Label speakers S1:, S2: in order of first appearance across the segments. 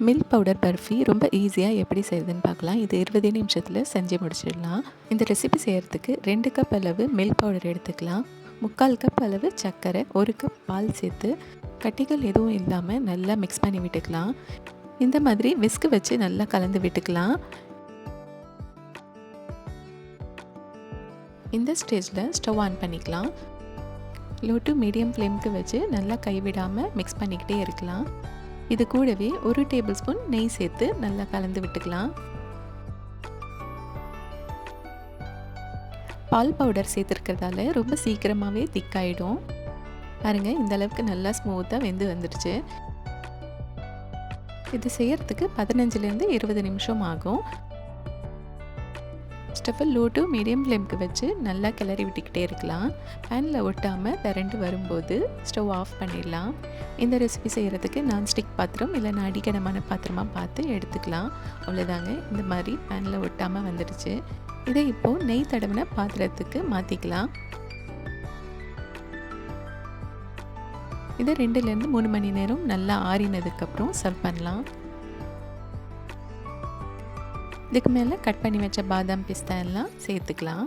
S1: Milk powder barfi ரொம்ப ஈஸியாக எப்படி செய்யுதுன்னு பார்க்கலாம். இது 20 நிமிஷத்தில் செஞ்சு முடிச்சிடலாம். இந்த ரெசிபி செய்கிறதுக்கு 2 கப் அளவு மில்க் பவுடர் எடுத்துக்கலாம். 3/4 கப் அளவு சர்க்கரை, 1 கப் பால் சேர்த்து கட்டிகள் எதுவும் இல்லாமல் நல்லா மிக்ஸ் பண்ணி விட்டுக்கலாம். இந்த மாதிரி விஸ்க் வச்சு நல்லா கலந்து விட்டுக்கலாம். இந்த ஸ்டேஜில் ஸ்டவ் ஆன் பண்ணிக்கலாம். லோ டு மீடியம் ஃப்ளேமுக்கு வச்சு நல்லா கைவிடாமல் மிக்ஸ் பண்ணிக்கிட்டே இருக்கலாம். இது கூடவே 1 டேபிள் ஸ்பூன் நெய் சேர்த்து நல்லா கலந்து விட்டுக்கலாம். பால் பவுடர் சேர்த்துருக்கிறதால ரொம்ப சீக்கிரமாகவே திக்காயிடும். பாருங்கள், இந்த அளவுக்கு நல்லா ஸ்மூத்தாக வெந்து வந்துடுச்சு. இது செய்யறதுக்கு 15லேருந்து 20 நிமிஷம் ஆகும். ஸ்டவ்வை லோ டு மீடியம் ஃப்ளேமுக்கு வச்சு நல்லா கிளறி விட்டுக்கிட்டே இருக்கலாம். பேனில் ஒட்டாமல் திரண்டு வரும்போது ஸ்டவ் ஆஃப் பண்ணிடலாம். இந்த ரெசிபி செய்கிறதுக்கு நான்ஸ்டிக் பாத்திரம் இல்லைனா அடிக்கனமான பாத்திரமாக பார்த்து எடுத்துக்கலாம். அவ்வளோதாங்க, இந்த மாதிரி பேனில் ஒட்டாமல் வந்துடுச்சு. இதை இப்போது நெய் தடவின பாத்திரத்துக்கு மாற்றிக்கலாம். இதை 2லேருந்து 3 மணி நேரம் நல்லா ஆறினதுக்கப்புறம் சர்வ் பண்ணலாம். இதுக்கு மேலே கட் பண்ணி வச்ச பாதாம், பிஸ்தா எல்லாம் சேர்த்துக்கலாம்.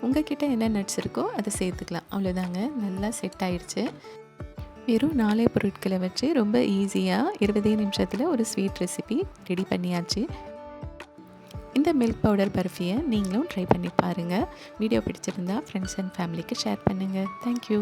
S1: உங்ககிட்ட என்ன நட்ஸ் இருக்கோ அதை சேர்த்துக்கலாம். அவ்வளோதாங்க, நல்லா செட் ஆயிடுச்சு. வெறும் 4 பொருட்களை வச்சு ரொம்ப ஈஸியாக 20 நிமிஷத்தில் ஒரு ஸ்வீட் ரெசிபி ரெடி பண்ணியாச்சு. இந்த மில்க் பவுடர் பர்ஃபியை நீங்களும் ட்ரை பண்ணி பாருங்கள். வீடியோ பிடிச்சிருந்தா ஃப்ரெண்ட்ஸ் அண்ட் ஃபேமிலிக்கு ஷேர் பண்ணுங்கள். தேங்க்யூ.